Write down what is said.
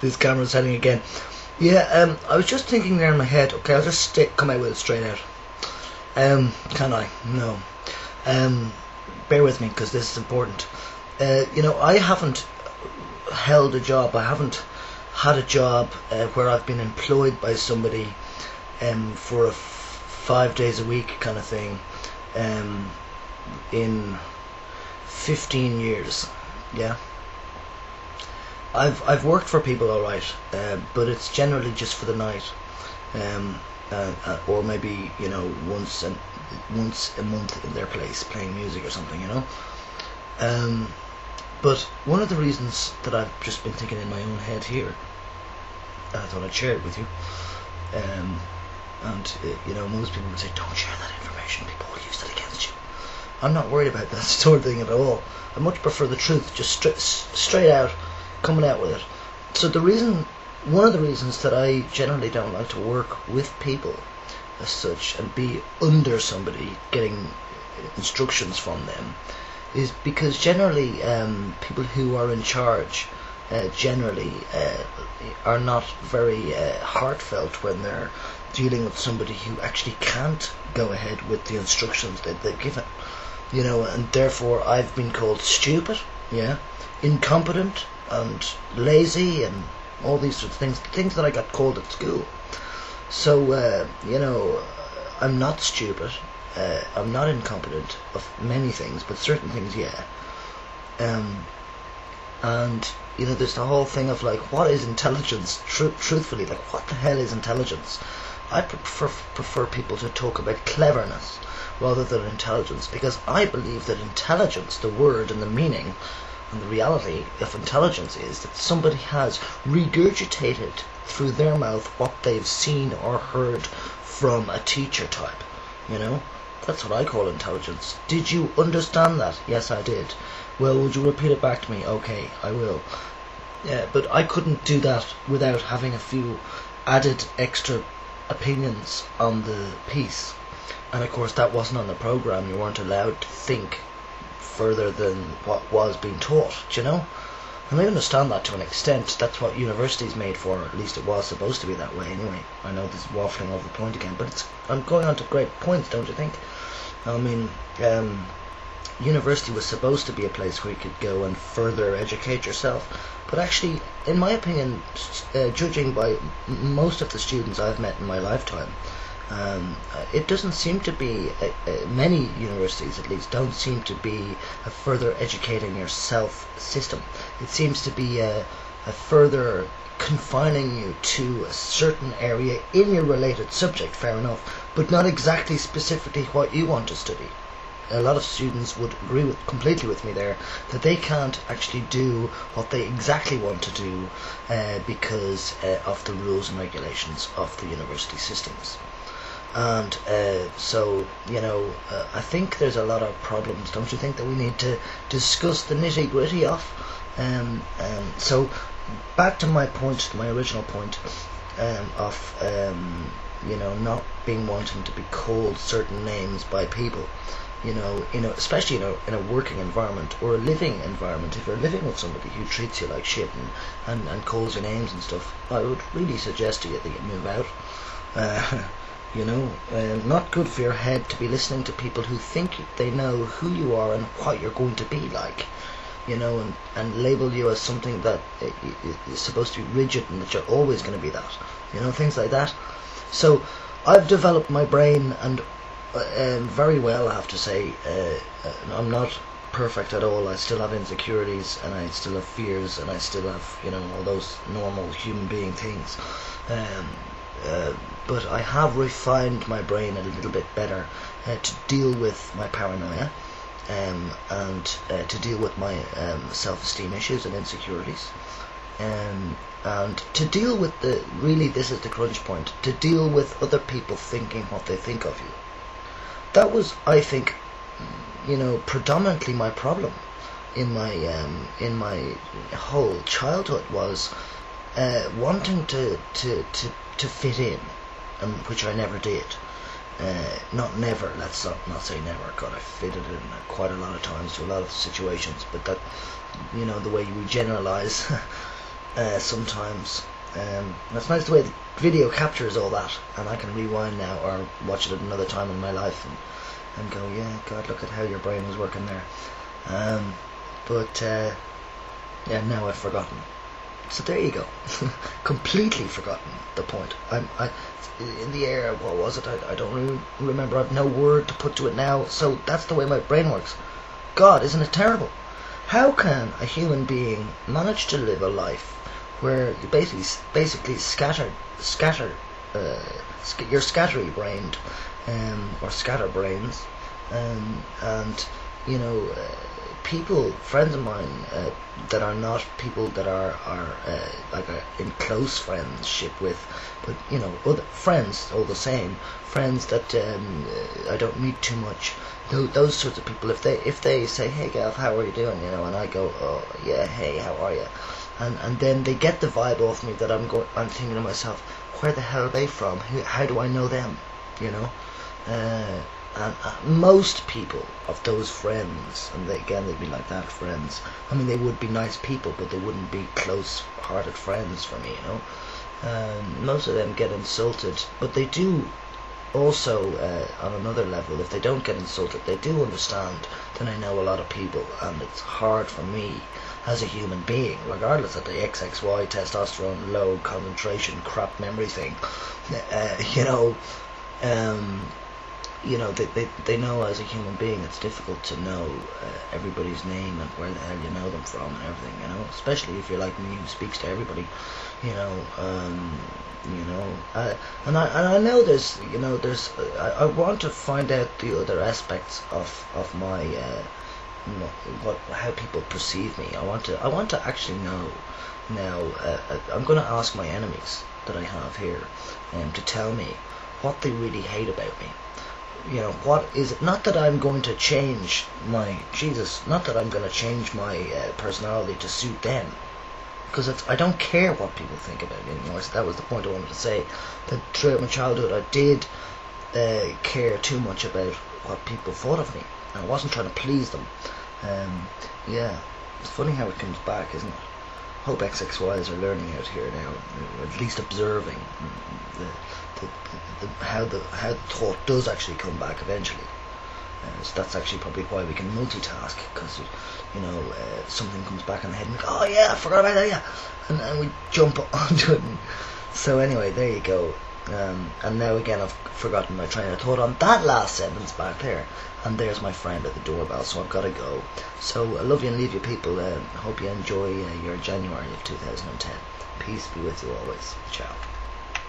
This camera's heading again. Yeah, I was just thinking there in my head. Okay, I'll just come out with it straight out. Can I? No. Um, Bear with me because this is important. I haven't held a job. I haven't had a job where I've been employed by somebody for 5 days a week kind of thing in 15 years. Yeah. I've worked for people, all right, but it's generally just for the night, or maybe once a month in their place playing music or something, But one of the reasons that I've just been thinking in my own head here, I thought I'd share it with you, and most people would say, don't share that information, people will use it against you. I'm not worried about that sort of thing at all. I much prefer the truth, just straight out, coming out with it. So one of the reasons that I generally don't like to work with people as such and be under somebody getting instructions from them is because generally people who are in charge generally are not very heartfelt when they're dealing with somebody who actually can't go ahead with the instructions that they've given, and therefore I've been called stupid, incompetent and lazy and all these sorts of things that I got called at school. So I'm not stupid, I'm not incompetent of many things, but certain things, yeah. And there's the whole thing of like, what is intelligence? Truthfully, like, what the hell is intelligence? I prefer people to talk about cleverness rather than intelligence, because I believe that intelligence, the word and the meaning and the reality of intelligence, is that somebody has regurgitated through their mouth what they've seen or heard from a teacher type. That's what I call intelligence. Did you understand that? Yes, I did. Well, would you repeat it back to me? Okay, I will. Yeah, but I couldn't do that without having a few added extra opinions on the piece. And of course that wasn't on the program. You weren't allowed to think further than what was being taught, And I understand that to an extent. That's what university's made for, at least it was supposed to be that way anyway. I know this is waffling over the point again, but I'm going on to great points, don't you think? I mean, university was supposed to be a place where you could go and further educate yourself, but actually, in my opinion, judging by most of the students I've met in my lifetime, it doesn't seem to be, many universities at least, don't seem to be a further educating yourself system. It seems to be a further confining you to a certain area in your related subject, fair enough, but not exactly specifically what you want to study. A lot of students would agree completely with me there, that they can't actually do what they exactly want to do because of the rules and regulations of the university systems. And so I think there's a lot of problems, don't you think, that we need to discuss the nitty gritty of. So back to my point, my original point of not being wanting to be called certain names by people. Especially in a working environment or a living environment. If you're living with somebody who treats you like shit and calls you names and stuff, I would really suggest to you that you move out. Not good for your head to be listening to people who think they know who you are and what you're going to be like, and label you as something that is supposed to be rigid and that you're always going to be that, things like that. So I've developed my brain, and very well, I have to say. I'm not perfect at all. I still have insecurities, and I still have fears, and I still have all those normal human being things. But I have refined my brain a little bit better to deal with my paranoia, and to deal with my self-esteem issues and insecurities, and to deal with this is the crunch point, to deal with other people thinking what they think of you. That was, I think, predominantly my problem in my whole childhood, was wanting to fit in, and which I never did. Not never. Let's not say never. God, I fitted in quite a lot of times to a lot of situations, but that, the way we generalize, sometimes. And it's nice the way the video captures all that, and I can rewind now or watch it at another time in my life and go, yeah, God, look at how your brain was working there. But yeah, now I've forgotten. So there you go. Completely forgotten the point. I in the air. What was it? I don't really remember. I've no word to put to it now. So that's the way my brain works. God, isn't it terrible? How can a human being manage to live a life where you basically you're scattery-brained, or scatterbrains, and you know, people, friends of mine, that are not people that are like in close friendship with, but you know, other friends all the same, friends that I don't meet too much. Those sorts of people, if they say, hey Gav, how are you doing, you know, and I go, oh yeah, hey, how are you, and then they get the vibe off me that I'm thinking to myself, where the hell are they from? How do I know them? You know, and most people of those friends, and they'd be like that friends. I mean, they would be nice people, but they wouldn't be close-hearted friends for me. You know, most of them get insulted, but they do also, on another level, if they don't get insulted, they do understand that I know a lot of people, and it's hard for me as a human being, regardless of the XXY testosterone low concentration crap memory thing. You know, they know as a human being it's difficult to know everybody's name and where the hell you know them from and everything, you know, especially if you're like me who speaks to everybody, you know, and I know I want to find out the other aspects of my how people perceive me. I want to actually know now. I'm going to ask my enemies that I have here to tell me what they really hate about me. You know, what is it? Not that I'm going to change not that I'm going to change my personality to suit them, because I don't care what people think about me anymore. So that was the point I wanted to say, that throughout my childhood I did care too much about what people thought of me, and I wasn't trying to please them. Yeah, it's funny how it comes back, isn't it? Hope XXYs are learning out here now, or at least observing how the thought does actually come back eventually. So that's actually probably why we can multitask, because you know, something comes back in the head and we go, oh yeah, I forgot about that, yeah, and we jump onto it. And so anyway, there you go. And now again I've forgotten my train of thought on that last sentence back there, and there's my friend at the doorbell, so I've got to go. So I love you and leave you people. Hope you enjoy your January of 2010. Peace be with you always. Ciao.